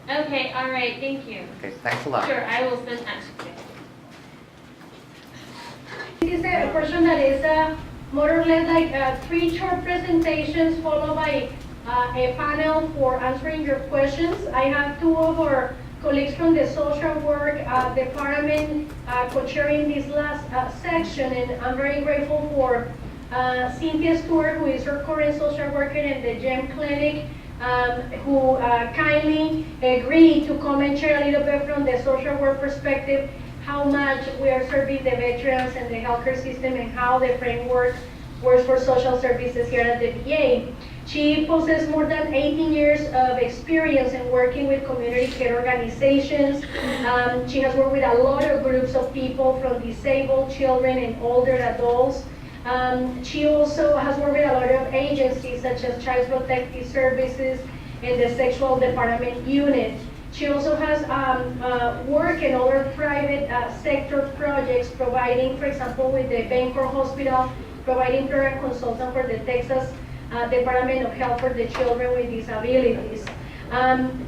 Okay, all right, thank you. Okay, thanks a lot. Sure, I will send that to you. This is a portion that is more or less like 3 short presentations followed by a panel for answering your questions. I have 2 of our colleagues from the social work department co-chairing this last section, and I'm very grateful for Cynthia Stewart, who is our current social worker in the GEM clinic, who kindly agreed to come and share a little bit from the social work perspective how much we are serving the veterans and the healthcare system and how the framework works for social services here at the VA. She possesses more than 18 years of experience in working with community care organizations. She has worked with a lot of groups of people, from disabled children and older adults. She also has worked with a lot of agencies such as Child Protective Services and the Sexual Department Unit. She also has worked in other private sector projects, providing, for example, with the Bancor Hospital, providing program consultant for the Texas Department of Health for the Children with Disabilities.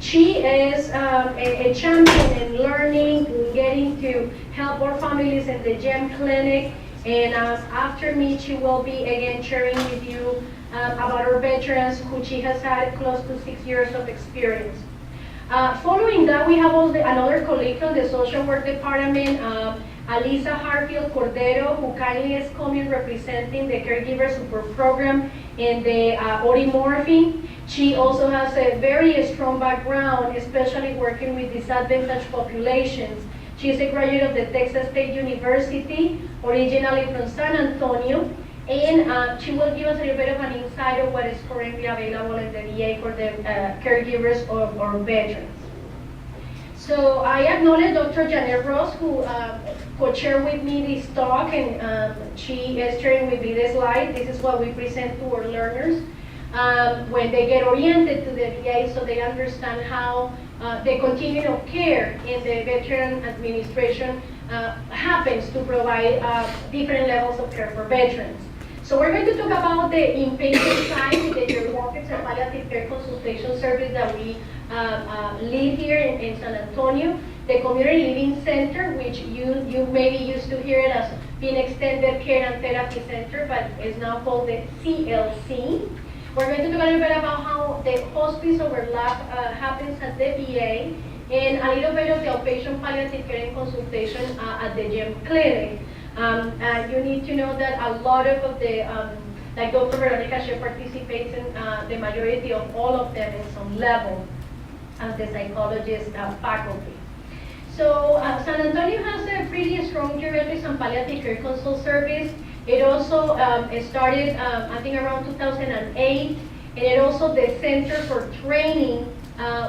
She is a champion in learning, in getting to help our families in the GEM clinic. And after me, she will be again sharing with you about our veterans, who she has had close to 6 years of experience. Following that, we have also another colleague from the social work department, Alisa Harfield Cordero, who kindly is coming representing the Caregiver Support Program in the Oromorphy. She also has a very strong background, especially working with disadvantaged populations. She is a graduate of the Texas State University, originally from San Antonio, and she will give us a little bit of an insight of what is currently available in the VA for the caregivers of our veterans. So I acknowledge Dr. Janet Ross, who co-chaired with me this talk, and she is sharing with me the slide. This is what we present to our learners when they get oriented to the VA, so they understand how the continuum of care in the Veteran Administration happens to provide different levels of care for veterans. So we're going to talk about the inpatient side with the Geriatrics and Palliative Care Consultation Service that we lead here in San Antonio. The Community Living Center, which you maybe used to hear it as being Extended Care and Therapy Center, but is now called the CLC. We're going to talk a little bit about how the hospice overlap happens at the VA, and a little bit of the outpatient palliative care and consultation at the GEM clinic. You need to know that a lot of the, like Dr. Veronica, she participates in the majority of all of them in some level as the psychologist faculty. So San Antonio has a pretty strong geriatrics and palliative care consult service. It also started, I think, around 2008, and it also the Center for Training,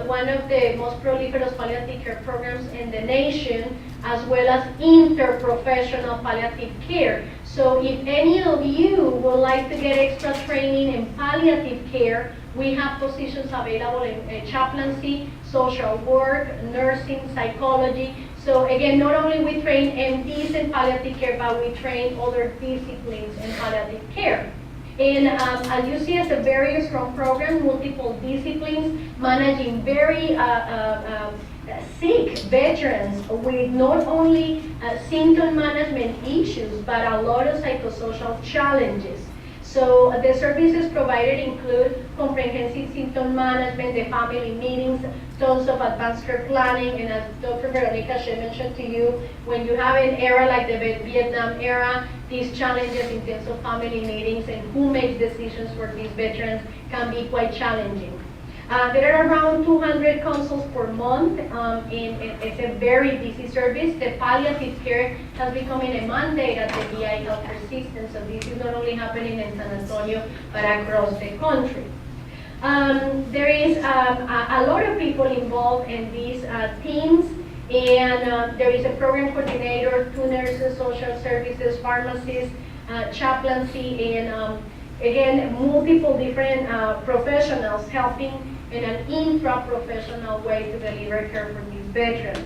one of the most proliferous palliative care programs in the nation, as well as interprofessional palliative care. So if any of you would like to get extra training in palliative care, we have positions available in chaplaincy, social work, nursing, psychology. So again, not only we train MDs in palliative care, but we train other disciplines in palliative care. And as you see, it's a very strong program, multiple disciplines, managing very sick veterans with not only symptom management issues, but a lot of psychosocial challenges. So the services provided include comprehensive symptom management, the family meetings, tons of advanced care planning, and as Dr. Veronica she mentioned to you, when you have an era like the Vietnam era, these challenges in terms of family meetings and who makes decisions for these veterans can be quite challenging. There are around 200 consults per month, and it's a very busy service. The palliative care has become a mandate at the VA healthcare system, so this is not only happening in San Antonio, but across the country. There is a lot of people involved in these teams, and there is a program coordinator, 2 nurses, social services, pharmacists, chaplaincy, and again, multiple different professionals helping in an intra-professional way to deliver care for these veterans.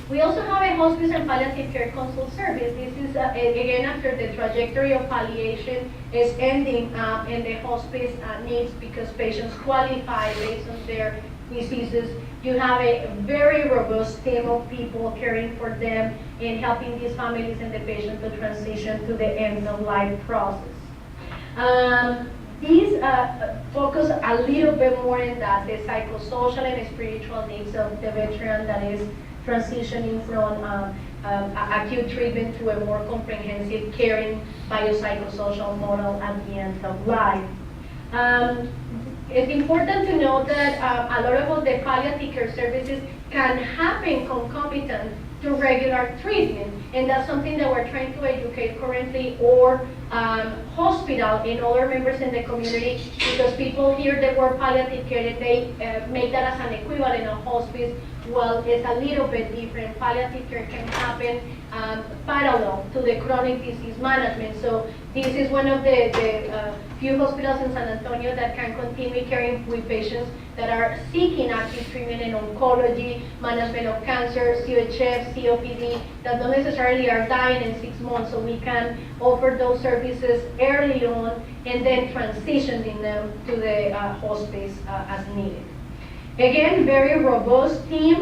We also have a hospice and palliative care consult service. This is, again, after the trajectory of palliation is ending and the hospice needs, because patients qualify based on their diseases. You have a very robust team of people caring for them and helping these families and the patient to transition to the end of life process. These focus a little bit more in that the psychosocial and spiritual needs of the veteran that is transitioning from acute treatment to a more comprehensive caring biopsychosocial model at the end of life. It's important to note that a lot of the palliative care services can happen concomitant to regular treatment, and that's something that we're trying to educate currently, or hospital and other members in the community, because people hear the word palliative care and they make that as an equivalent of hospice. Well, it's a little bit different. Palliative care can happen parallel to the chronic disease management. So this is one of the few hospitals in San Antonio that can continue caring with patients that are seeking active treatment in oncology, management of cancer, CHF, COPD, that don't necessarily are dying in 6 months. So we can offer those services early on and then transitioning them to the hospice as needed. Again, very robust team,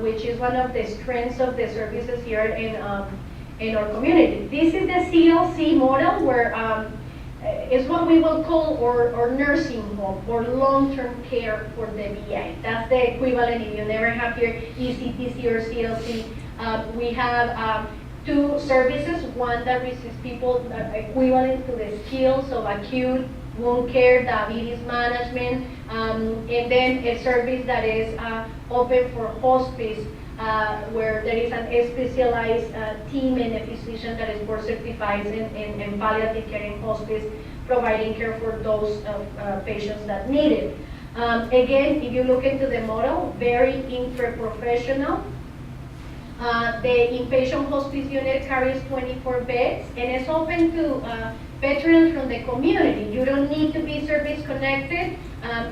which is one of the strengths of the services here in our community. This is the CLC model, where is what we will call our nursing home or long-term care for the VA. That's the equivalent. If you never have your ECTC or CLC, we have 2 services. One that receives people equivalent to the skills of acute wound care, diabetes management, and then a service that is open for hospice, where there is a specialized team and a physician that is board certified in palliative care in hospice, providing care for those patients that need it. Again, if you look into the model, very intra-professional. The inpatient hospice unit carries 24 beds, and it's open to veterans from the community. You don't need to be service connected.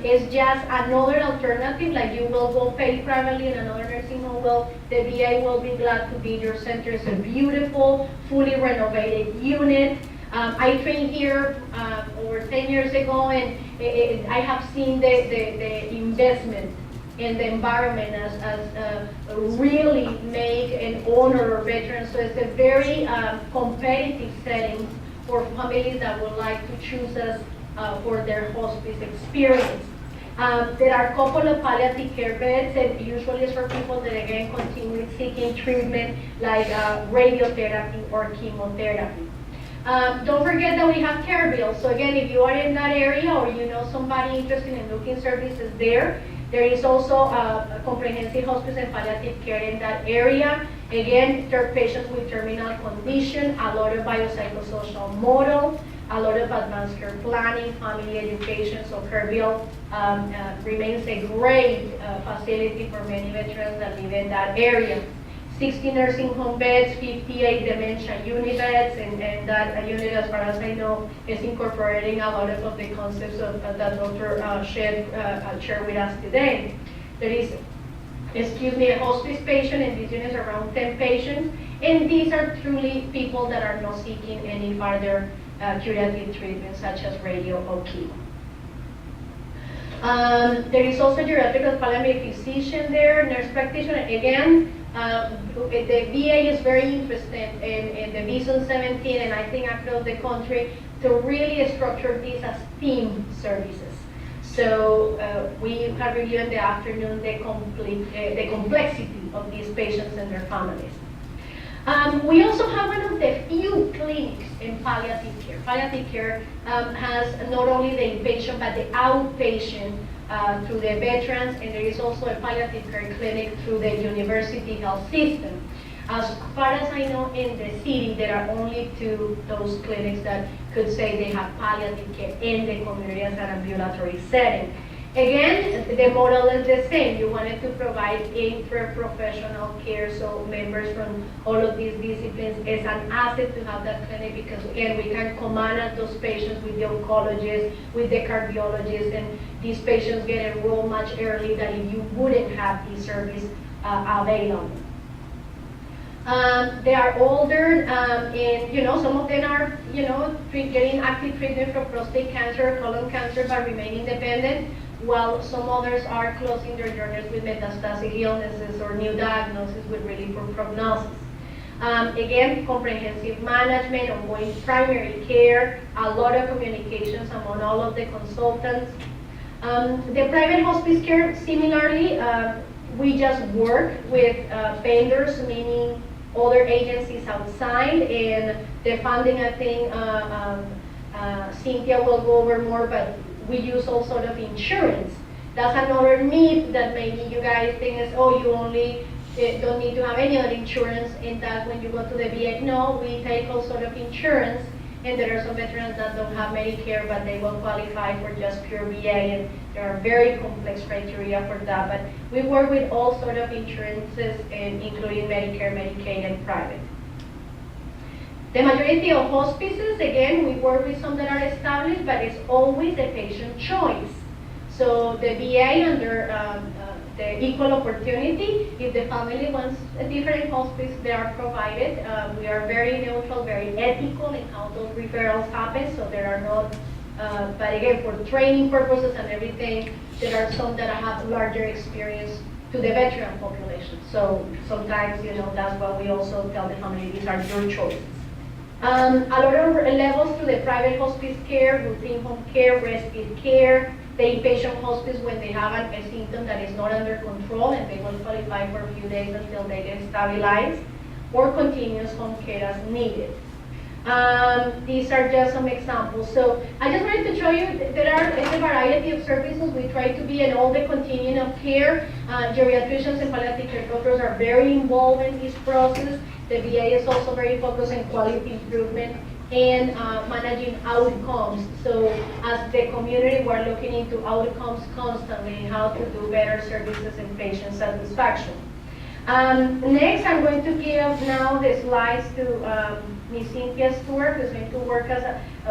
It's just another alternative, like you will go pay privately in another nursing home. Well, the VA will be glad to be your center. It's a beautiful, fully renovated unit. I trained here over 10 years ago, and I have seen the investment in the environment as really make and honor our veterans. So it's a very competitive setting for families that would like to choose us for their hospice experience. There are a couple of palliative care beds, and usually it's for people that again continue seeking treatment like radiotherapy or chemotherapy. Don't forget that we have care bills. So again, if you are in that area or you know somebody interested in looking services there, there is also a comprehensive hospice and palliative care in that area. Again, patients with terminal condition, a lot of biopsychosocial model, a lot of advanced care planning, family education. So Caregiver remains a great facility for many veterans that live in that area. 60 nursing home beds, 58 dementia unit beds, and that unit, as far as I know, is incorporating a lot of the concepts of, that Dr. shared with us today. There is, a hospice patient, and this unit is around 10 patients, and these are truly people that are not seeking any further curative treatment, such as radio or chemo. There is also geriatric palliative physician there, nurse practitioner. Again, the VA is very interested in the Vision 17, and I think across the country, to really structure these as team services. So we have reviewed in the afternoon the complexity of these patients and their families. We also have one of the few clinics in palliative care. Palliative care has not only the inpatient but the outpatient through the veterans, and there is also a palliative care clinic through the university health system. As far as I know, in the city, there are only 2 those clinics that could say they have palliative care in the community as an ambulatory setting. Again, the model is the same. You wanted to provide intra-professional care, so members from all of these disciplines. It's an asset to have that clinic because, again, we can command those patients with the oncologist, with the cardiologist, and these patients get enrolled much earlier than if you wouldn't have this service available. They are older, and some of them are, getting active treatment for prostate cancer, colon cancer, but remain independent. while some others are closing their journeys with metastatic illnesses or new diagnosis with really poor prognosis. Again, comprehensive management, ongoing primary care, a lot of communications among all of the consultants. The private hospice care, similarly, we just work with vendors, meaning other agencies outside, and the funding, I think, Cynthia will go over more, but we use all sort of insurance. That's another myth that maybe you guys think is, oh, you only don't need to have any other insurance, and that when you go to the VA, no, we take all sort of insurance, and there are some veterans that don't have Medicare, but they will qualify for just pure VA, and there are very complex criteria for that, but we work with all sort of insurances, including Medicare, Medicaid, and private. The majority of hospices, again, we work with some that are established, but it's always a patient choice. So the VA under the equal opportunity, if the family wants a different hospice, they are provided. We are very neutral, very ethical in how those referrals happen, so there are not, but again, for training purposes and everything, there are some that have larger experience to the veteran population. So sometimes, you know, that's what we also tell the family, these are your choices. A lot of levels to the private hospice care, routine home care, respite care, the inpatient hospice when they have a symptom that is not under control and they will qualify for a few days until they get stabilized, or continuous home care as needed. These are just some examples. So I just wanted to show you there are a variety of services. We try to be in all the continuum of care. Geriatricians and palliative care doctors are very involved in this process. The VA is also very focused on quality improvement and managing outcomes. So as the community, we're looking into outcomes constantly, how to do better services and patient satisfaction. Next, I'm going to give now the slides to Ms. Cynthia Stewart, who's going to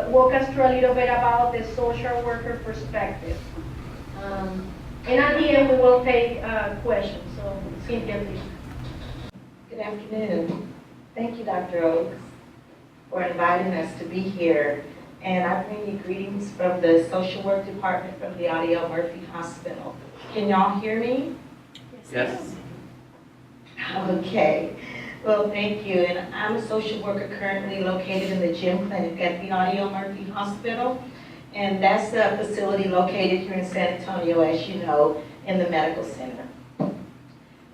walk us through a little bit about the social worker perspective. And at the end, we will take questions. So Cynthia, please. Good afternoon. Thank you, Dr. Oaks, for inviting us to be here. And I bring you greetings from the social work department from the Audio Murphy Hospital. Can y'all hear me? Yes. Okay. Well, thank you. And I'm a social worker currently located in the gym clinic at the Audio Murphy Hospital. And that's a facility located here in San Antonio, as you know, in the medical center.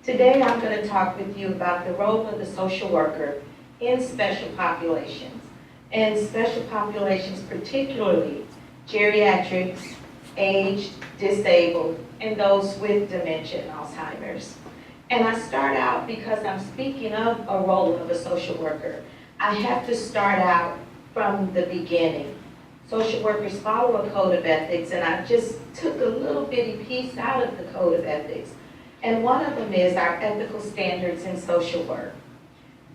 Today, I'm going to talk with you about the role of the social worker in special populations. And special populations, particularly geriatrics, aged, disabled, and those with dementia and Alzheimer's. And I start out because I'm speaking of a role of a social worker. I have to start out from the beginning. Social workers follow a code of ethics, and I just took a little bitty piece out of the code of ethics. And one of them is our ethical standards in social work.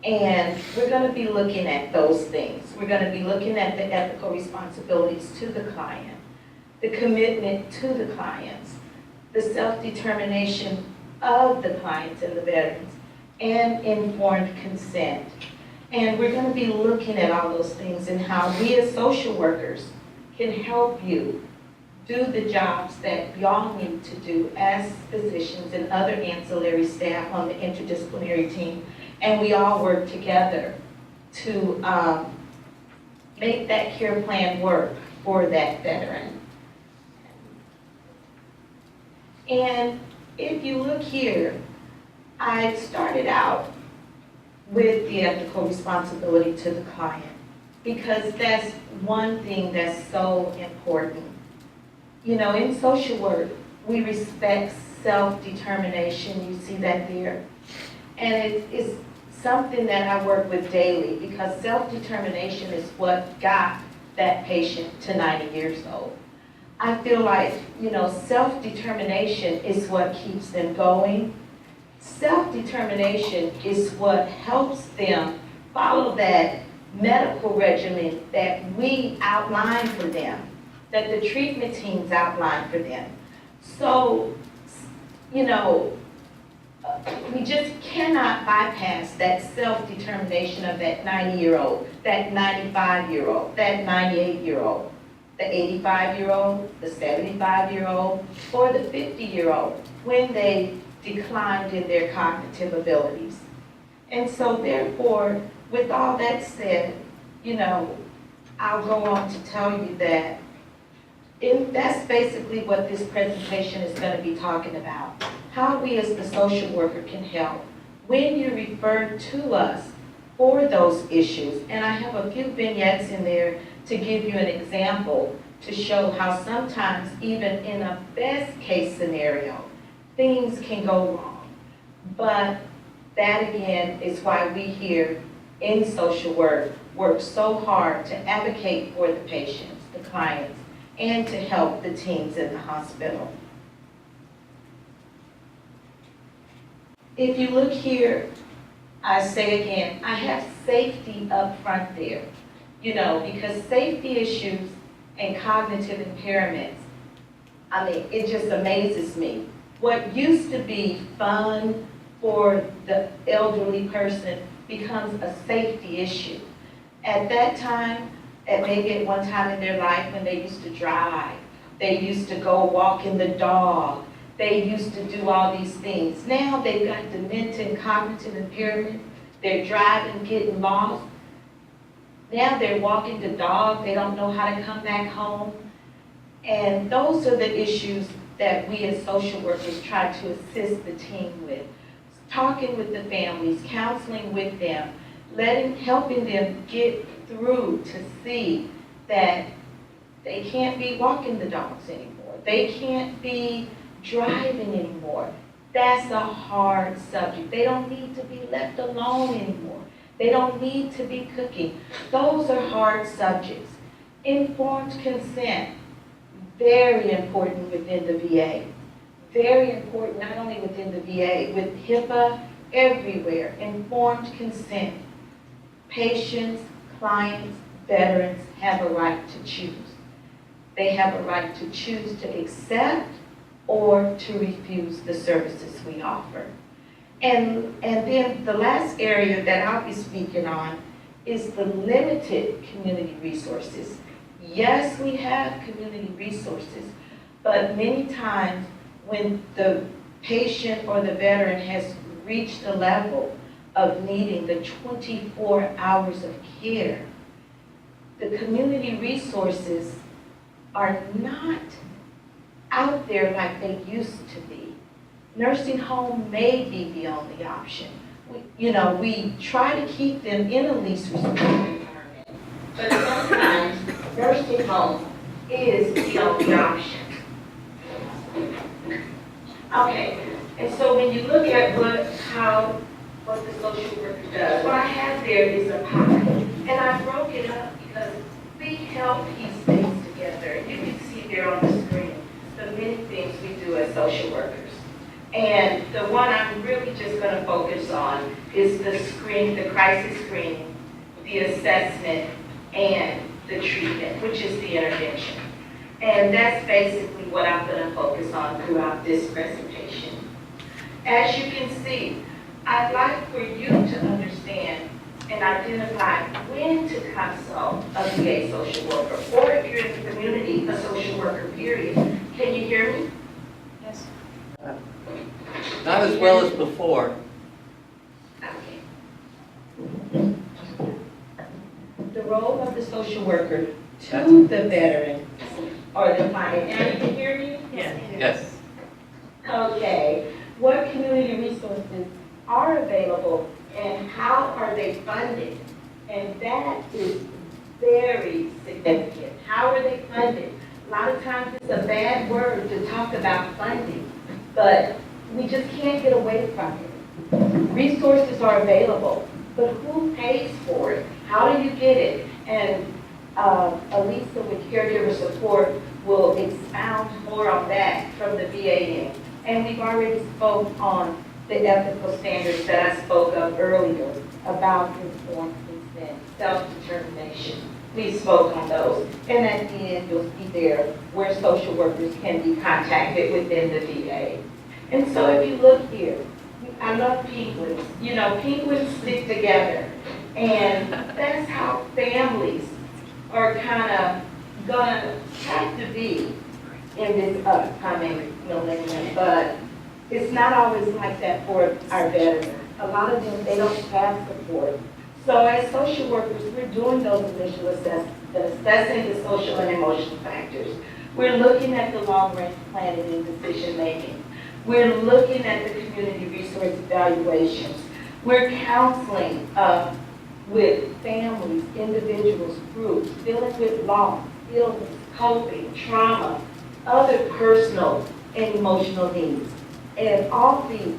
And we're going to be looking at those things. We're going to be looking at the ethical responsibilities to the client, the commitment to the clients, the self-determination of the clients and the veterans, and informed consent. And we're going to be looking at all those things and how we as social workers can help you do the jobs that y'all need to do as physicians and other ancillary staff on the interdisciplinary team. And we all work together to make that care plan work for that veteran. And if you look here, I started out with the ethical responsibility to the client because that's one thing that's so important. You know, in social work, we respect self-determination. You see that there. And it's something that I work with daily because self-determination is what got that patient to 90 years old. I feel like, you know, self-determination is what keeps them going. Self-determination is what helps them follow that medical regimen that we outline for them, that the treatment teams outline for them. So, you know, we just cannot bypass that self-determination of that 90-year-old, that 95-year-old, that 98-year-old. the 85-year-old, the 75-year-old, or the 50-year-old when they declined in their cognitive abilities. And so therefore, with all that said, I'll go on to tell you that that's basically what this presentation is going to be talking about. How we as the social worker can help when you refer to us for those issues. And I have a few vignettes in there to give you an example to show how sometimes even in a best case scenario, things can go wrong. But that again is why we here in social work so hard to advocate for the patients, the clients, and to help the teams in the hospital. If you look here, I say again, I have safety up front there, because safety issues and cognitive impairments, it just amazes me. What used to be fun for the elderly person becomes a safety issue. At that time, maybe at one time in their life when they used to drive, they used to go walking the dog, they used to do all these things. Now they've got dementia and cognitive impairment, they're driving, getting lost. Now they're walking the dog, they don't know how to come back home. And those are the issues that we as social workers try to assist the team with. Talking with the families, counseling with them, helping them get through to see that they can't be walking the dogs anymore. They can't be driving anymore. That's a hard subject. They don't need to be left alone anymore. They don't need to be cooking. Those are hard subjects. Informed consent, very important within the VA. Very important, not only within the VA, with HIPAA, everywhere. Informed consent. Patients, clients, veterans have a right to choose. They have a right to choose to accept or to refuse the services we offer. And then the last area that I'll be speaking on is the limited community resources. Yes, we have community resources, but many times when the patient or the veteran has reached a level of needing the 24 hours of care, the community resources are not out there like they used to be. Nursing home may be the only option. We try to keep them in a least restricted environment, but sometimes nursing home is the only option. Okay, and so when you look at what the social worker does, what I have there is a pie, and I broke it up because we help piece things together. You can see there on the screen the many things we do as social workers. And the one I'm really just going to focus on is the crisis screening, the assessment, and the treatment, which is the intervention. And that's basically what I'm going to focus on throughout this presentation. As you can see, I'd like for you to understand and identify when to consult a VA social worker, or if you're in the community, a social worker, period. Can you hear me? Yes. Not as well as before. Okay. The role of the social worker to the veteran or the client. Now you can hear me? Yes. Okay. What community resources are available and how are they funded? And that is very significant. How are they funded? A lot of times it's a bad word to talk about funding, but we just can't get away from it. Resources are available, but who pays for it? How do you get it? And Elisa with Caregiver Support will expound more on that from the VA end. And we've already spoke on the ethical standards that I spoke of earlier about informed consent, self-determination. We spoke on those. And at the end, you'll see there where social workers can be contacted within the VA. And so if you look here, I love penguins. Penguins stick together. And that's how families are kind of gonna have to be in this upcoming millennium, but it's not always like that for our veterans. A lot of them, they don't have support. So as social workers, we're doing those initial assessments, assessing the social and emotional factors. We're looking at the long-range planning and decision-making. We're looking at the community resource evaluations. We're counseling with families, individuals, groups, dealing with loss, illness, coping, trauma, other personal and emotional needs. And all these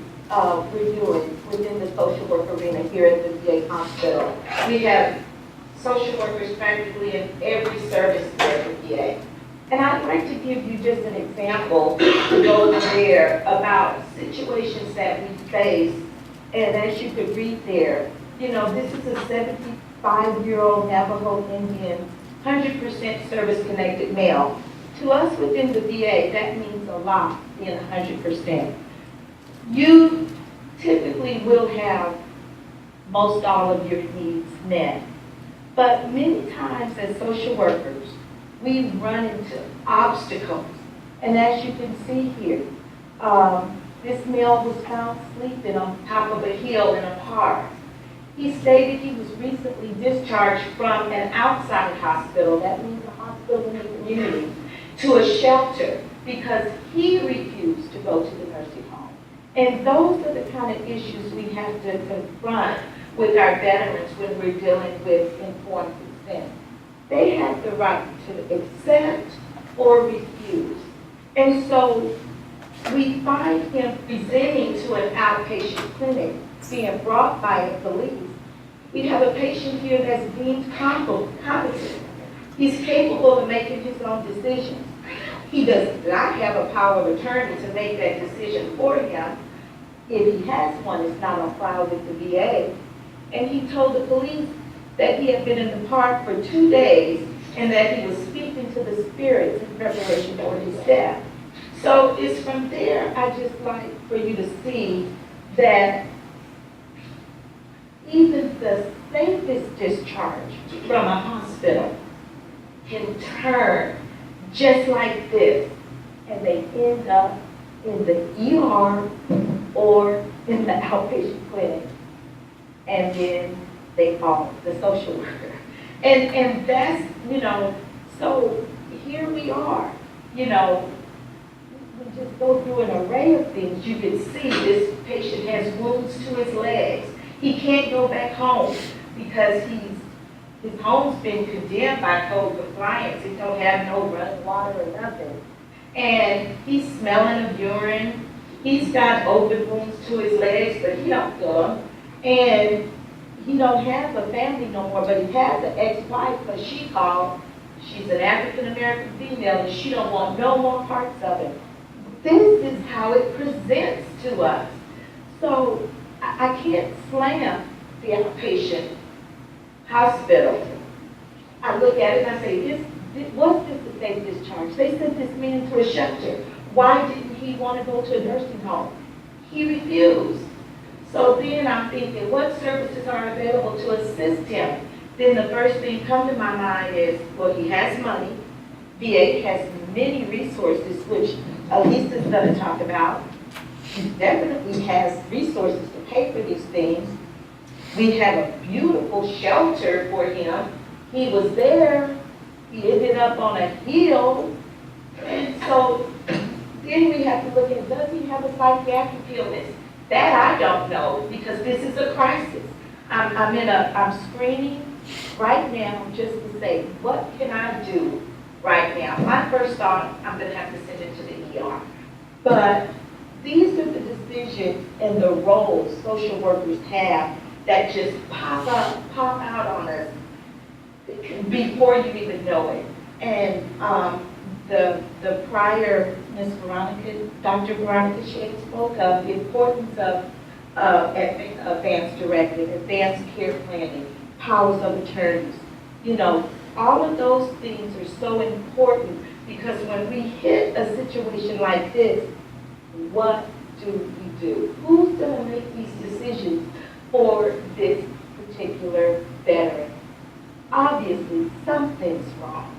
we're doing within the social work arena here at the VA hospital. We have social workers practically in every service here at the VA. And I'd like to give you just an example to go there about situations that we face. And as you could read there, you know, this is a 75-year-old Navajo Indian, 100% service-connected male. To us within the VA, that means a lot, being 100%. You typically will have most all of your needs met. But many times as social workers, we run into obstacles. And as you can see here, this male was found sleeping on top of a hill in a park. He stated he was recently discharged from an outside hospital, that means a hospital in the community, to a shelter because he refused to go to the nursing home. And those are the kind of issues we have to confront with our veterans when we're dealing with informed consent. They have the right to accept or refuse. And so we find him presenting to an outpatient clinic, being brought by the police. We have a patient here that's deemed competent. He's capable of making his own decisions. He does not have a power of attorney to make that decision for him. If he has one, it's not on file with the VA. And he told the police that he had been in the park for 2 days and that he was speaking to the spirits in preparation for his death. So it's from there I just like for you to see that even the safest discharge from a hospital can turn just like this, and they end up in the ER or in the outpatient clinic, and then they call the social worker. And that's, you know, so here we are, you know, we just go through an array of things. You can see this patient has wounds to his legs. He can't go back home because his home's been condemned by code compliance. He don't have no running water or nothing. And he's smelling of urine. He's got open wounds to his legs, but he don't feel them. And he don't have a family no more, but he has an ex-wife, but she called. She's an African-American female, and she don't want no more parts of it. This is how it presents to us. So I can't slam the outpatient hospital. I look at it and I say, was this a safe discharge? They sent this man to a shelter. Why didn't he want to go to a nursing home? He refused. So then I'm thinking, what services are available to assist him? Then the first thing come to my mind is, well, he has money. VA has many resources, which Elisa is going to talk about. He definitely has resources to pay for these things. We have a beautiful shelter for him. He was there. He ended up on a hill. And so then we have to look at, does he have a psychiatric illness? That I don't know, because this is a crisis. I'm screening right now just to say, what can I do right now? My first thought, I'm going to have to send it to the ER. But these are the decisions and the roles social workers have that just pop out on us before you even know it. And the prior Ms. Veronica, Dr. Veronica Shea spoke of the importance of advanced directive, advanced care planning, powers of attorneys. You know, all of those things are so important because when we hit a situation like this, what do we do? Who's going to make these decisions for this particular veteran? Obviously, something's wrong.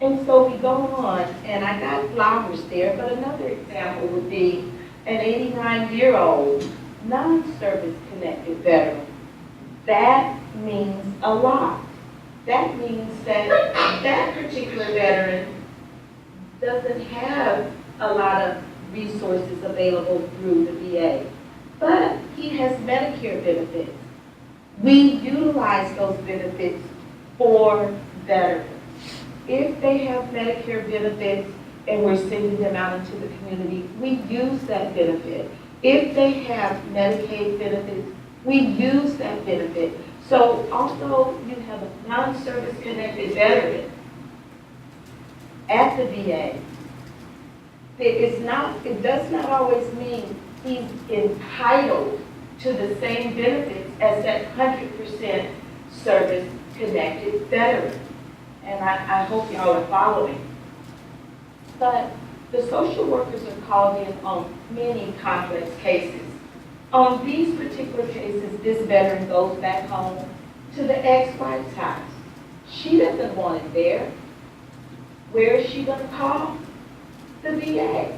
And so we go on, and I got flowers there, but another example would be an 89-year-old non-service connected veteran. That means a lot. That means that that particular veteran doesn't have a lot of resources available through the VA, but he has Medicare benefits. We utilize those benefits for veterans. If they have Medicare benefits and we're sending them out into the community, we use that benefit. If they have Medicaid benefits, we use that benefit. So although you have a non-service connected veteran at the VA, it does not always mean he's entitled to the same benefits as that 100% service connected veteran. And I hope y'all are following. But the social workers are called in on many complex cases. On these particular cases, this veteran goes back home to the ex-wife's house. She doesn't want it there. Where is she going to call? The VA.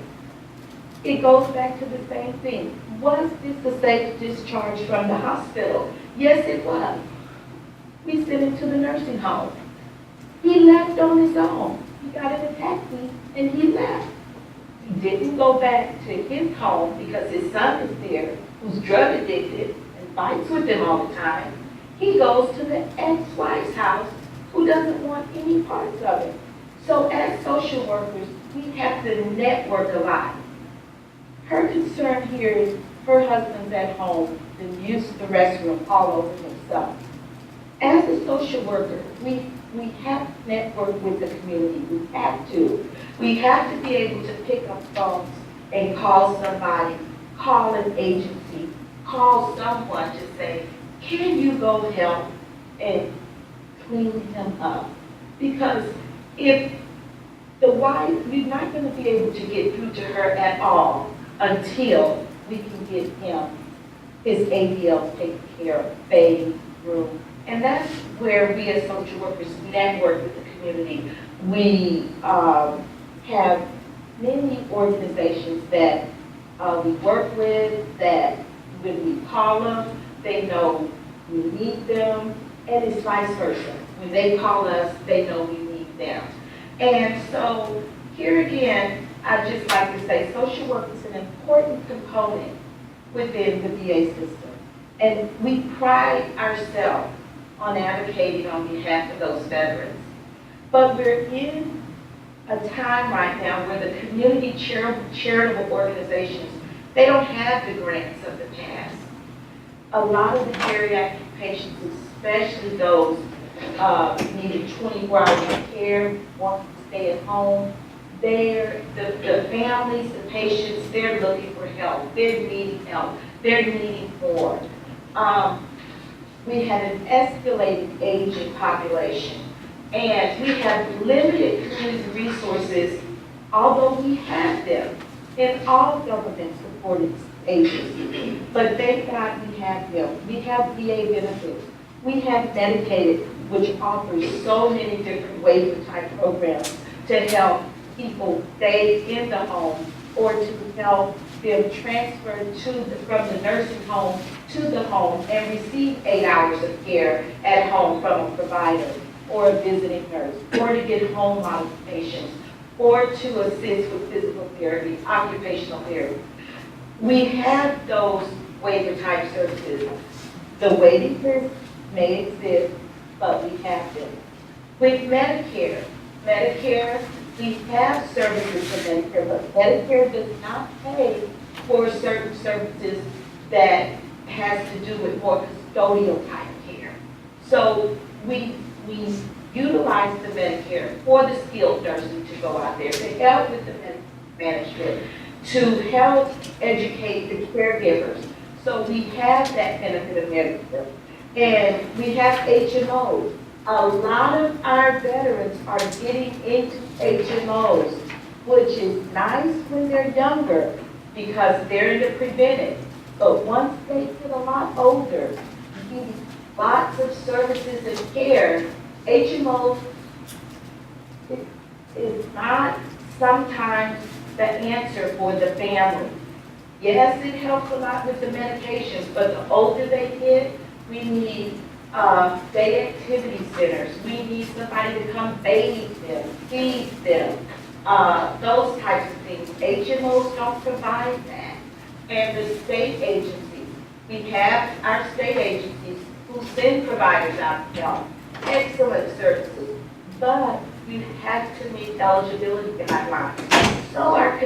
It goes back to the same thing. Was this a safe discharge from the hospital? Yes, it was. We sent him to the nursing home. He left on his own. He got in a taxi and he left. He didn't go back to his home because his son is there, who's drug addicted and fights with him all the time. He goes to the ex-wife's house, who doesn't want any parts of it. So as social workers, we have to network a lot. Her concern here is her husband's at home and used the restroom all over himself. As a social worker, we have to network with the community. We have to. We have to be able to pick up phones and call somebody, call an agency, call someone to say, can you go help and clean him up? Because if the wife, you're not going to be able to get through to her at all until we can get him his ADL taken care of, bathing, room. And that's where we as social workers network with the community. We have many organizations that we work with, that when we call them, they know we need them, and it's vice versa. When they call us, they know we need them. And so here again, I'd just like to say social work is an important component within the VA system. And we pride ourselves on advocating on behalf of those veterans. But we're in a time right now where the community charitable organizations, they don't have the grants of the past. A lot of the geriatric patients, especially those needing 24-hour care, wanting to stay at home, the families, the patients, they're looking for help. They're needing help. They're needing more. We have an escalating aging population, and we have limited community resources, although we have them in all government-supported agencies. But thank God we have them. We have VA benefits. We have Medicaid, which offers so many different waiver-type programs to help people stay in the home or to help them transfer from the nursing home to the home and receive 8 hours of care at home from a provider or a visiting nurse, or to get home modifications, or to assist with physical therapy, occupational therapy. We have those waiver-type services. The waiting list may exist, but we have them. With Medicare, we have services for Medicare, but Medicare does not pay for certain services that has to do with more custodial type care. So we utilize the Medicare for the skilled nursing to go out there, to help with the management, to help educate the caregivers. So we have that benefit of Medicare. And we have HMOs. A lot of our veterans are getting into HMOs, which is nice when they're younger because they're in the preventive. But once they get a lot older, need lots of services and care, HMOs, is not sometimes the answer for the family. Yes, it helps a lot with the medications, but the older they get, we need day activity centers. We need somebody to come bathe them, feed them, those types of things. HMOs don't provide that. And the state agencies, we have our state agencies who send providers out to help. Excellent services. But we have to meet eligibility guidelines. So our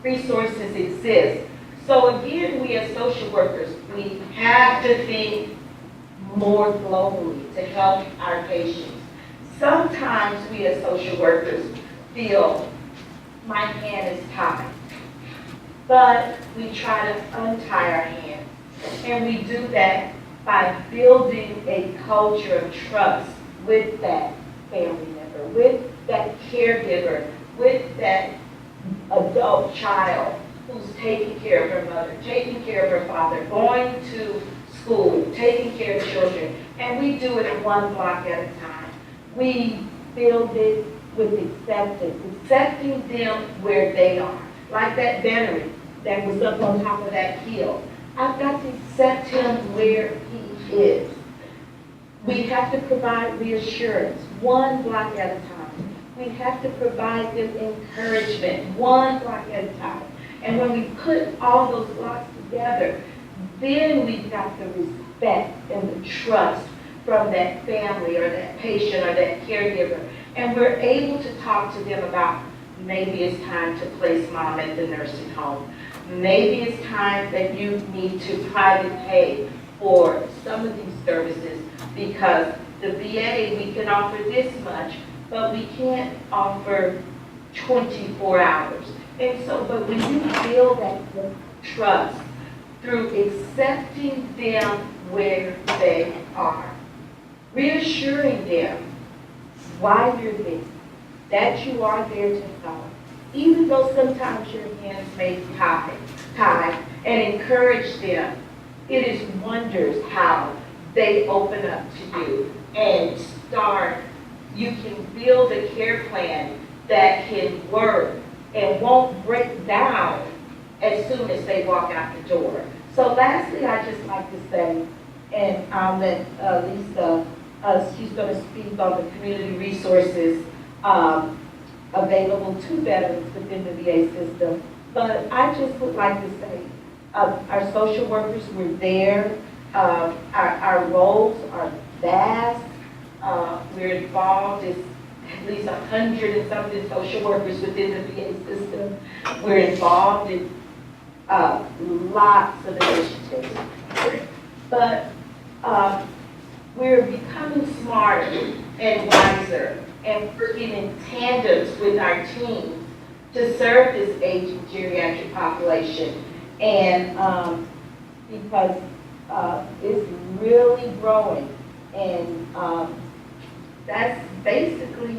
resources exist. So again, we as social workers, we have to think more globally to help our patients. Sometimes we as social workers feel my hand is tied, but we try to untie our hands. And we do that by building a culture of trust with that family member, with that caregiver, with that adult child who's taking care of her mother, taking care of her father, going to school, taking care of children. And we do it one block at a time. We build it with acceptance, accepting them where they are. Like that veteran that was up on top of that hill. I've got to accept him where he is. We have to provide reassurance, one block at a time. We have to provide them encouragement, one block at a time. And when we put all those blocks together, then we've got the respect and the trust from that family or that patient or that caregiver. And we're able to talk to them about maybe it's time to place mom at the nursing home. Maybe it's time that you need to private pay for some of these services because the VA, we can offer this much, but we can't offer 24 hours. And so, but when you build that trust through accepting them where they are, reassuring them why you're there, that you are there to help, even though sometimes your hands may be tied, and encourage them. It is wonders how they open up to you and start. You can build a care plan that can work and won't break down as soon as they walk out the door. So lastly, I just like to say, and I'll let Lisa, she's going to speak on the community resources available to veterans within the VA system. But I just would like to say, our social workers were there. Our roles are vast. We're involved in at least 100 and something social workers within the VA system. We're involved in lots of initiatives. But we're becoming smarter and wiser and working in tandems with our teams to serve this aging geriatric population. And because it's really growing. And that's basically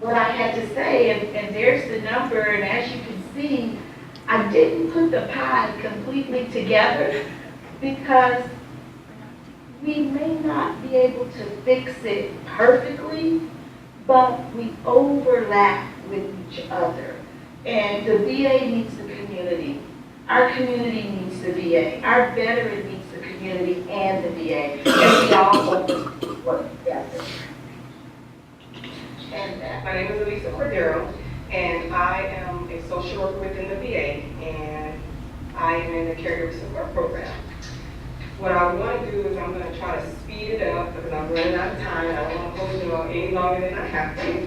what I had to say. And there's the number. And as you can see, I didn't put the pie completely together because we may not be able to fix it perfectly, but we overlap with each other. And the VA needs the community. Our community needs the VA. Our veteran needs the community and the VA. And we all work together. And My name is Elisa Cordero, and I am a social worker within the VA, and I am in the Caregiver Support Program. What I want to do is I'm going to try to speed it up because I'm running out of time. I don't want to hold you on any longer than I have to.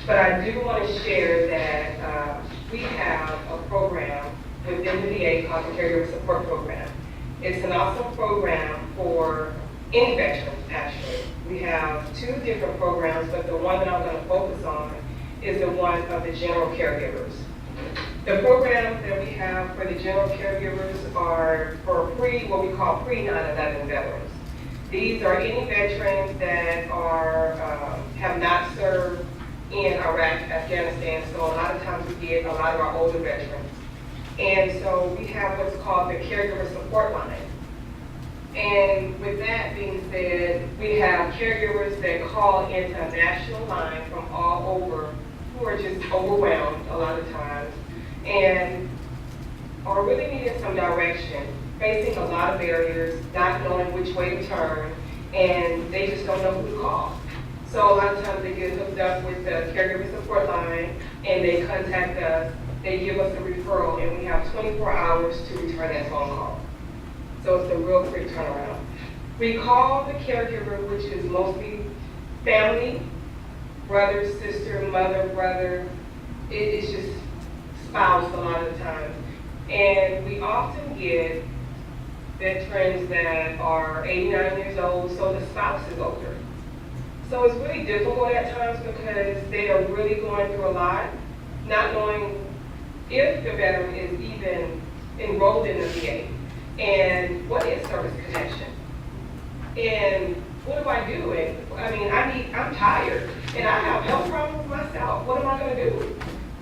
But I do want to share that we have a program within the VA called the Caregiver Support Program. It's an awesome program for any veteran, actually. We have two different programs, but the one that I'm going to focus on is the one of the general caregivers. The programs that we have for the general caregivers are for what we call pre-9/11 veterans. These are any veterans that have not served in Iraq, Afghanistan, so a lot of times we get a lot of our older veterans. And so we have what's called the Caregiver Support Line. And with that being said, we have caregivers that call into a national line from all over who are just overwhelmed a lot of times and are really needing some direction, facing a lot of barriers, not knowing which way to turn, and they just don't know who to call. So a lot of times they get hooked up with the caregiver support line and they contact us, they give us a referral, and we have 24 hours to return that phone call. So it's a real quick turnaround. We call the caregiver, which is mostly family, brother, sister, mother, brother. It's just spouse a lot of the times. And we often get veterans that are 89 years old, so the spouse is older. So it's really difficult at times because they are really going through a lot, not knowing if the veteran is even enrolled in the VA. And what is service connection? And what do I do? And I'm tired and I have health problems myself. What am I going to do?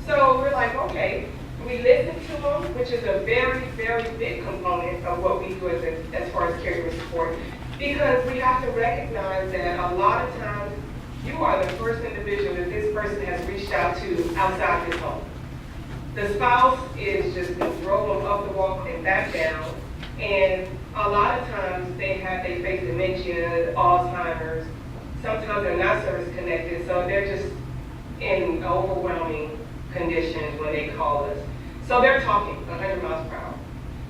So we're like, okay, we listen to them, which is a very, very big component of what we do as far as caregiver support, because we have to recognize that a lot of times you are the first individual that this person has reached out to outside this home. The spouse is just going to throw them up the wall and back down. And a lot of times they face dementia, Alzheimer's. Sometimes they're not service connected, so they're just in overwhelming conditions when they call us. So they're talking 100 miles per hour,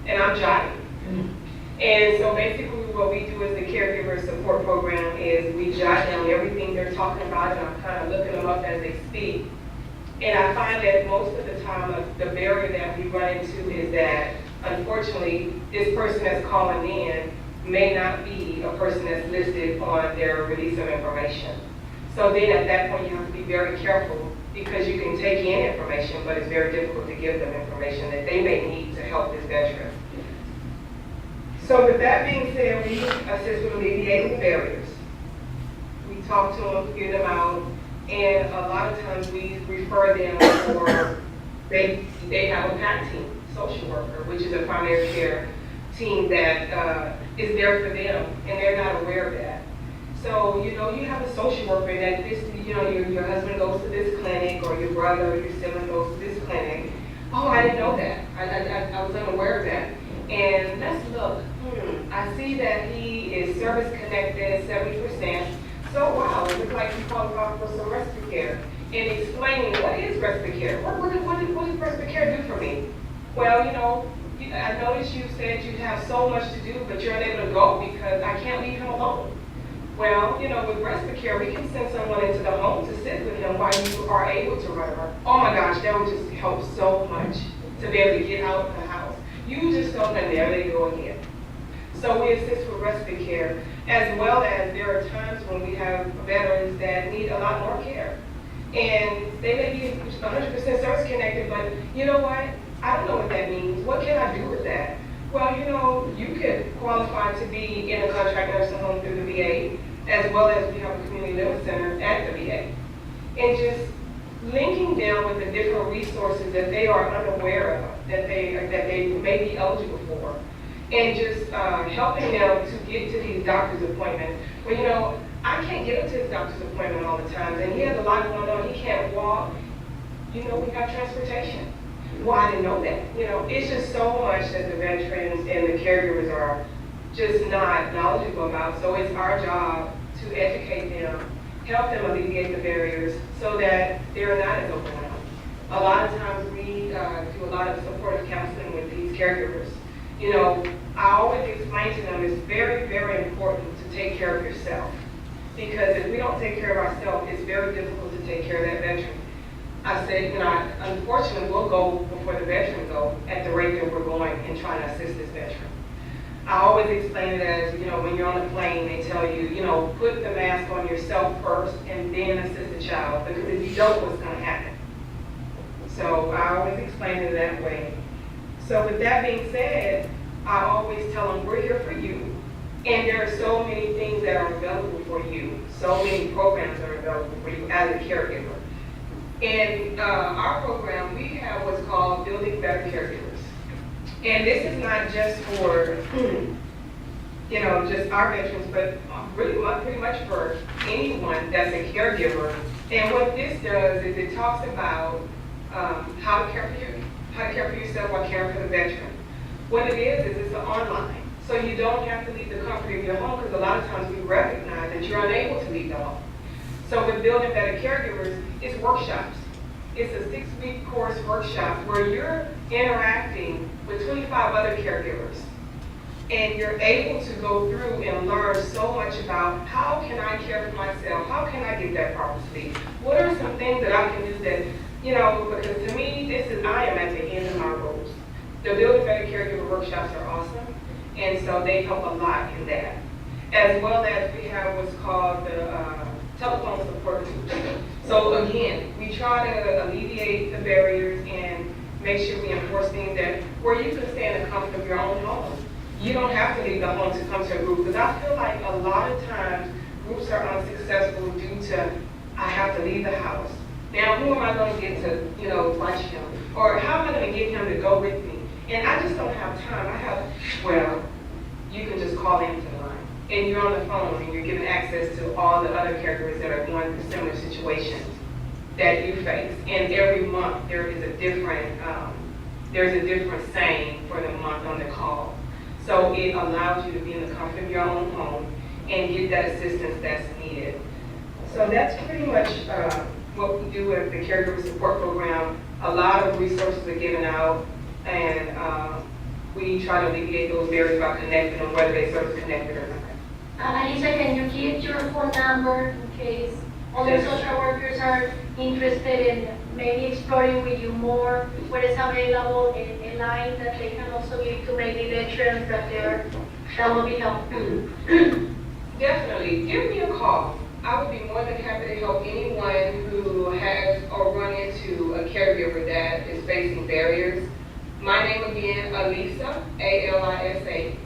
and I'm jotting. And so basically what we do as the caregiver support program is we jot down everything they're talking about, and I'm kind of looking them up as they speak. And I find that most of the time, the barrier that we run into is that, unfortunately, this person that's calling in may not be a person that's listed on their release of information. So then at that point, you have to be very careful because you can take in information, but it's very difficult to give them information that they may need to help this veteran. So with that being said, we assist with alleviating barriers. We talk to them, get them out, and a lot of times we refer them for, they have a PAC team, social worker, which is a primary care team that is there for them, and they're not aware of that. So, you have a social worker that this, your husband goes to this clinic, or your brother or your sibling goes to this clinic. Oh, I didn't know that. I was unaware of that. And let's look. I see that he is service connected 70%. So wow, it looks like you qualify for some respite care. And explaining what is respite care. What does respite care do for me? Well, I noticed you said you have so much to do, but you're unable to go because I can't leave him alone. Well, with respite care, we can send someone into the home to sit with him while you are able to run around. Oh my gosh, that would just help so much to be able to get out of the house. You just don't, and there they go again. So we assist with respite care, as well as there are times when we have veterans that need a lot more care. And they may be 100% service connected, but you know what? I don't know what that means. What can I do with that? Well, you could qualify to be in a contract nursing home through the VA, as well as we have a community living center at the VA. And just linking them with the different resources that they are unaware of, that they may be eligible for, and just helping them to get to these doctor's appointments. Well, I can't get him to his doctor's appointment all the time, and he has a lot going on. He can't walk. We got transportation. Well, I didn't know that. It's just so much that the veterans and the caregivers are just not knowledgeable about. So it's our job to educate them, help them alleviate the barriers so that they're not as overwhelmed. A lot of times we do a lot of supportive counseling with these caregivers. I always explain to them it's very, very important to take care of yourself. Because if we don't take care of ourselves, it's very difficult to take care of that veteran. I said, unfortunately, we'll go before the veteran go at the rate that we're going and trying to assist this veteran. I always explain it as, when you're on a plane, they tell you, put the mask on yourself first and then assist the child, because if you don't, what's going to happen? So I always explain it that way. So with that being said, I always tell them, we're here for you. And there are so many things that are available for you. So many programs are available for you as a caregiver. In our program, we have what's called Building Better Caregivers. And this is not just for just our veterans, but pretty much for anyone that's a caregiver. And what this does is it talks about how to care for yourself while caring for the veteran. What it is it's an online. So you don't have to leave the comfort of your home, because a lot of times we recognize that you're unable to leave the home. So with Building Better Caregivers, it's workshops. It's a 6-week course workshop where you're interacting with 25 other caregivers. And you're able to go through and learn so much about how can I care for myself? How can I get that proper sleep? What are some things that I can do that, because to me, I am at the end of my ropes. The Building Better Caregiver workshops are awesome, and so they help a lot in that. As well as we have what's called the telephone support tool. So again, we try to alleviate the barriers and make sure we enforce things that where you can stay in the comfort of your own home. You don't have to leave the home to come to a group, because I feel like a lot of times groups are unsuccessful due to, I have to leave the house. Now, who am I going to get to, watch him? Or how am I going to get him to go with me? And I just don't have time. You can just call into the line. And you're on the phone and you're given access to all the other caregivers that are going through similar situations that you face. And every month there is a different, saying for the month on the call. So it allows you to be in the comfort of your own home and get that assistance that's needed. So that's pretty much what we do with the Caregiver Support Program. A lot of resources are given out, and we try to alleviate those barriers by connecting them, whether they service connected or not. Alisa, can you give your phone number in case other social workers are interested in maybe exploring with you more? What is available, a line that they can also give to maybe veterans that will be helpful? Definitely, give me a call. I would be more than happy to help anyone who has or run into a caregiver that is facing barriers. My name again, Alisa, A-L-I-S-A.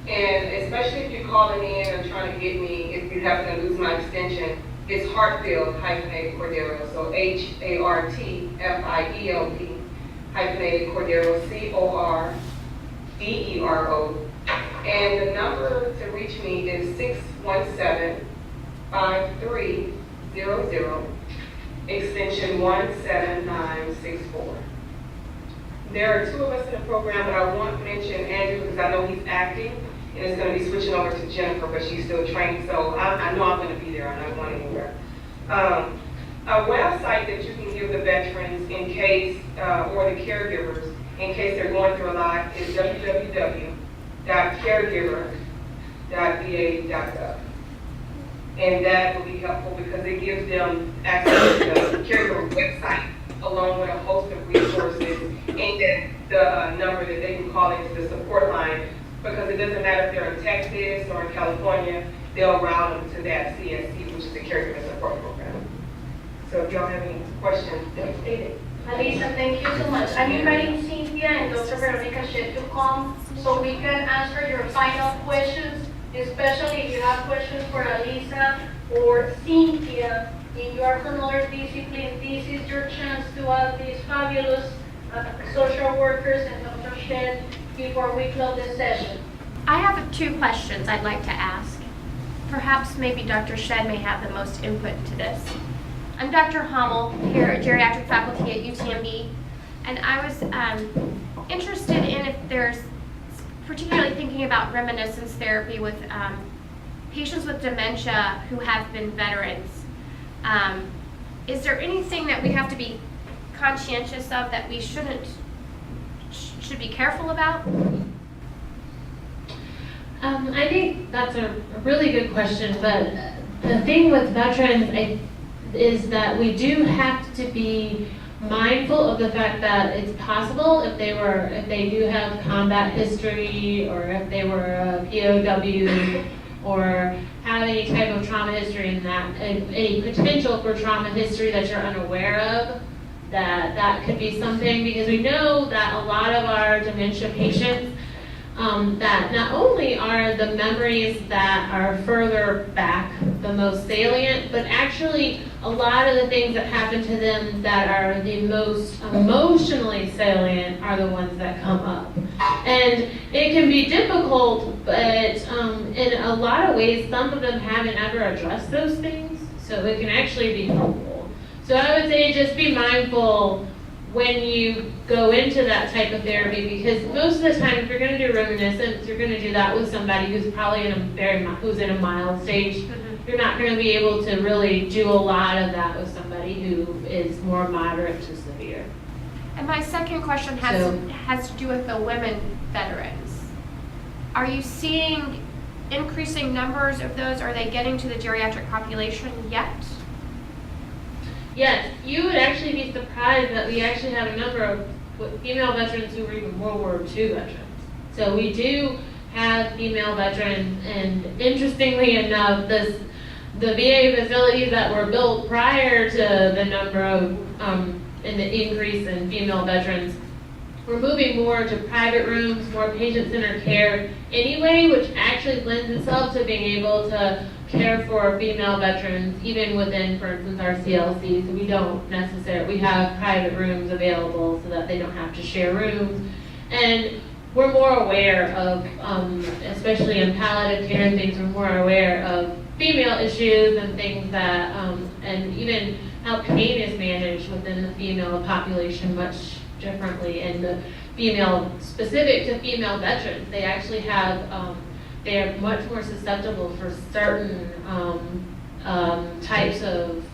And especially if you're calling in or trying to get me, if you happen to lose my extension, it's Hartfield hyphenated Cordero. So Hartfield hyphenated Cordero, Cordero. And the number to reach me is 617-5300, extension 17964. There are 2 of us in the program, but I want to mention Andrew because I know he's acting, and it's going to be switching over to Jennifer, but she's still trained, so I know I'm going to be there. I'm not going anywhere. A website that you can give the veterans in case, or the caregivers, in case they're going through a lot, is www.caregiver.va.gov. And that will be helpful because it gives them access to the caregiver website along with a host of resources and then the number that they can call into the support line, because it doesn't matter if they're in Texas or in California, they'll route them to that CSC, which is the Caregiver Support Program. So if y'all have any questions, they'll state it. Alisa, thank you so much. I'm inviting Cynthia and Dr. Veronica Shed to come so we can answer your final questions, especially if you have questions for Alisa or Cynthia. In your another discipline, this is your chance to ask these fabulous social workers and Dr. Shed before we close the session. I have 2 questions I'd like to ask. Perhaps maybe Dr. Shed may have the most input to this. I'm Dr. Hummel here at Geriatric Faculty at UTMB, and I was interested in if there's, particularly thinking about reminiscence therapy with patients with dementia who have been veterans. Is there anything that we have to be conscientious of that we should be careful about? I think that's a really good question, but the thing with veterans is that we do have to be mindful of the fact that it's possible if they do have combat history, or if they were a POW, or have any type of trauma history, and that any potential for trauma history that you're unaware of, that could be something, because we know that a lot of our dementia patients, that not only are the memories that are further back the most salient, but actually a lot of the things that happen to them that are the most emotionally salient are the ones that come up. And it can be difficult, but in a lot of ways, some of them haven't ever addressed those things, so it can actually be helpful. So I would say just be mindful when you go into that type of therapy, because most of the time, if you're going to do reminiscence, you're going to do that with somebody who's probably who's in a mild stage. You're not going to be able to really do a lot of that with somebody who is more moderate to severe. And my second question has to do with the women veterans. Are you seeing increasing numbers of those? Are they getting to the geriatric population yet? Yes, you would actually be surprised that we actually have a number of female veterans who were even World War II veterans. So we do have female veterans, and interestingly enough, the VA facilities that were built prior to the number of and the increase in female veterans, we're moving more to private rooms, more patient-centered care anyway, which actually lends itself to being able to care for female veterans, even within, for instance, our CLCs. We have private rooms available so that they don't have to share rooms. And we're more aware of, especially in palliative care and things, we're more aware of female issues and things that, and even how pain is managed within the female population much differently. And the specific to female veterans, they actually have, they are much more susceptible for certain types of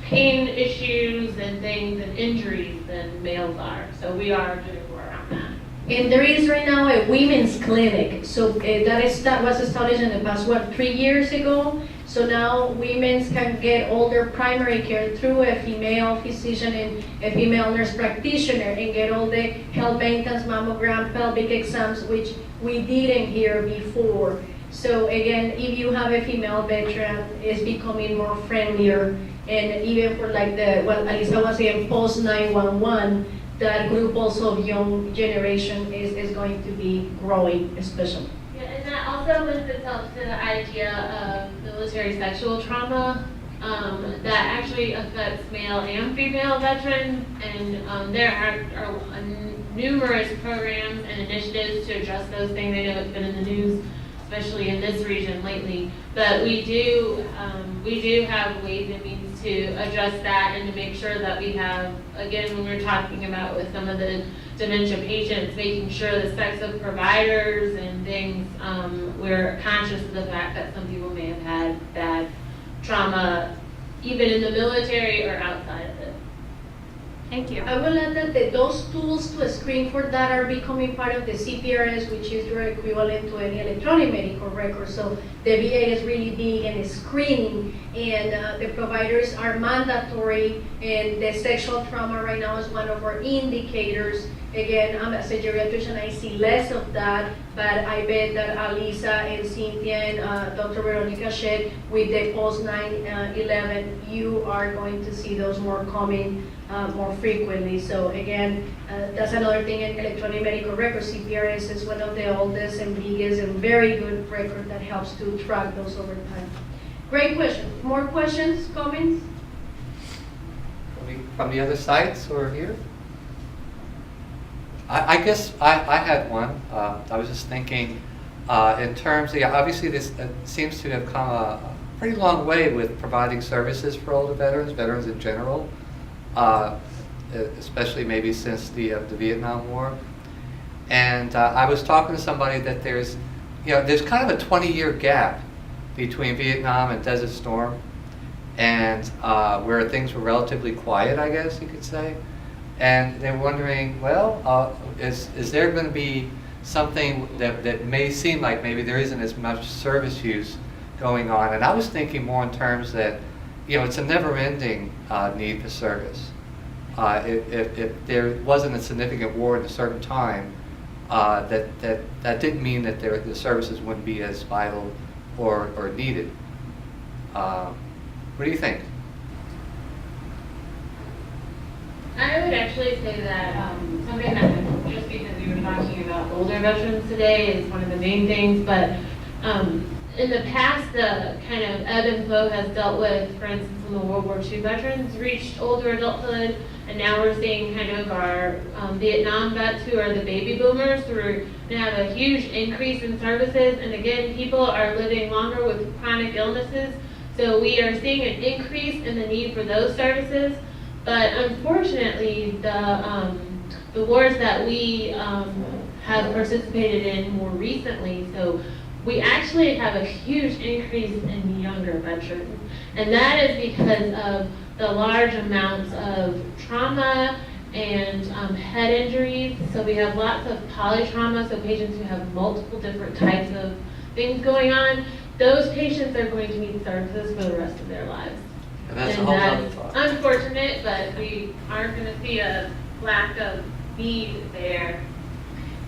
pain issues and things and injuries than males are. So we are doing more around that. And there is right now a women's clinic. So that was established in the past, 3 years ago? So now women can get all their primary care through a female physician and a female nurse practitioner and get all the health maintenance, mammogram, pelvic exams, which we didn't hear before. So again, if you have a female veteran, it's becoming more friendlier. And even for like at least I was saying post 911, that group also of young generation is going to be growing, especially. Yeah, and that also lends itself to the idea of military sexual trauma that actually affects male and female veterans, and there are numerous programs and initiatives to address those things. I know it's been in the news, especially in this region lately, but we do have ways and means to address that and to make sure that we have, again, when we're talking about with some of the dementia patients, making sure the sex of providers and things, we're conscious of the fact that some people may have had bad trauma, even in the military or outside of it. Thank you. I will add that those tools to screen for that are becoming part of the CPRS, which is your equivalent to any electronic medical record. So the VA is really big in screening, and the providers are mandatory, and the sexual trauma right now is one of our indicators. Again, I'm as a geriatrician, I see less of that, but I bet that Alisa and Cynthia and Dr. Veronica Shed, with the post 9/11, you are going to see those more coming more frequently. So again, that's another thing in electronic medical records. CPRS is one of the oldest and biggest and very good record that helps to track those over time. Great question. More questions, comments? From the other sites or here? I guess I had one. I was just thinking in terms of, obviously this seems to have come a pretty long way with providing services for older veterans in general, especially maybe since the Vietnam War. And I was talking to somebody that there's kind of a 20-year gap between Vietnam and Desert Storm, and where things were relatively quiet, I guess you could say. And they're wondering, well, is there going to be something that may seem like maybe there isn't as much service use going on? And I was thinking more in terms that, it's a never-ending need for service. If there wasn't a significant war at a certain time, that didn't mean that the services wouldn't be as vital or needed. What do you think? I would actually say that something that, just because we were talking about older veterans today, is one of the main things, but in the past, the kind of ebb and flow has dealt with, for instance, when the World War II veterans reached older adulthood, And now we're seeing kind of our Vietnam vets who are the baby boomers who are going to have a huge increase in services. And again, people are living longer with chronic illnesses. So we are seeing an increase in the need for those services. But unfortunately, the wards that we have participated in more recently, so we actually have a huge increase in younger veterans. And that is because of the large amounts of trauma and head injuries. So we have lots of polytrauma, so patients who have multiple different types of things going on. Those patients are going to need services for the rest of their lives. And that's a whole other thought. Unfortunate, but we aren't going to see a lack of need there.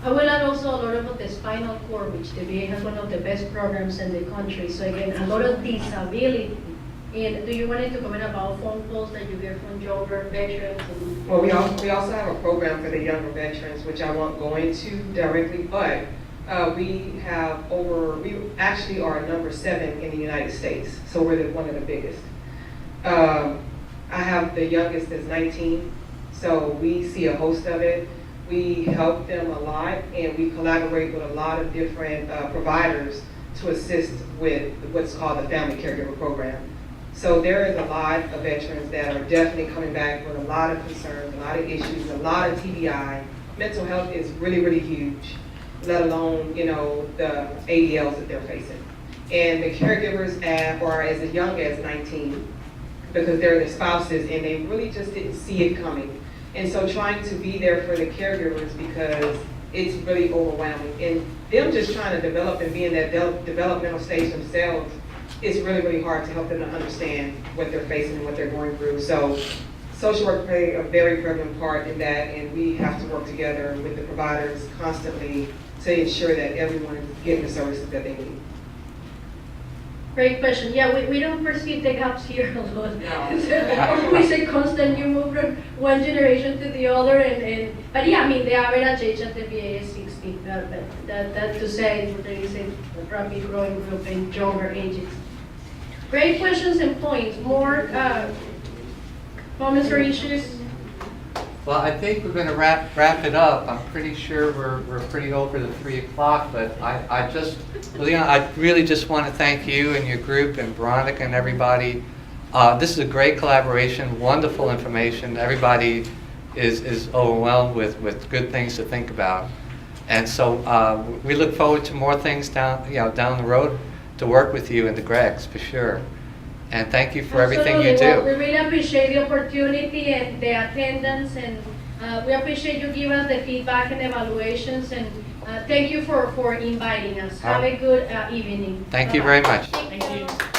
I will add also a lot about the spinal cord, which the VA has one of the best programs in the country. So again, a lot of disability. And do you want to comment about phone calls that you get from younger veterans? Well, we also have a program for the younger veterans, which I won't go into directly, but we actually are number 7 in the United States, so we're one of the biggest. I have the youngest is 19, so we see a host of it. We help them a lot, and we collaborate with a lot of different providers to assist with what's called the Family Caregiver Program. So there is a lot of veterans that are definitely coming back with a lot of concerns, a lot of issues, a lot of TBI. Mental health is really, really huge, let alone, the ADLs that they're facing. And the caregivers are as young as 19 because they're the spouses and they really just didn't see it coming. And so trying to be there for the caregivers because it's really overwhelming. And them just trying to develop and be in that developmental stage themselves, it's really, really hard to help them to understand what they're facing and what they're going through. So social work play a very prevalent part in that, and we have to work together with the providers constantly to ensure that everyone is getting the services that they need. Great question. Yeah, we don't perceive the gaps here a lot. No. We say constant, you move from one generation to the other, but yeah, I mean, the average age at the VA is 60, but that to say there is a rapid growing group in younger ages. Great questions and points. More comments or issues? Well, I think we're going to wrap it up. I'm pretty sure we're pretty over the 3 o'clock, but Leon, I really just want to thank you and your group and Veronica and everybody. This is a great collaboration, wonderful information. Everybody is overwhelmed with good things to think about. And so we look forward to more things down the road to work with you and the Gregs, for sure. And thank you for everything you do. Well, we really appreciate the opportunity and the attendance, and we appreciate you giving us the feedback and evaluations, and thank you for inviting us. Have a good evening. Thank you very much. Thank you.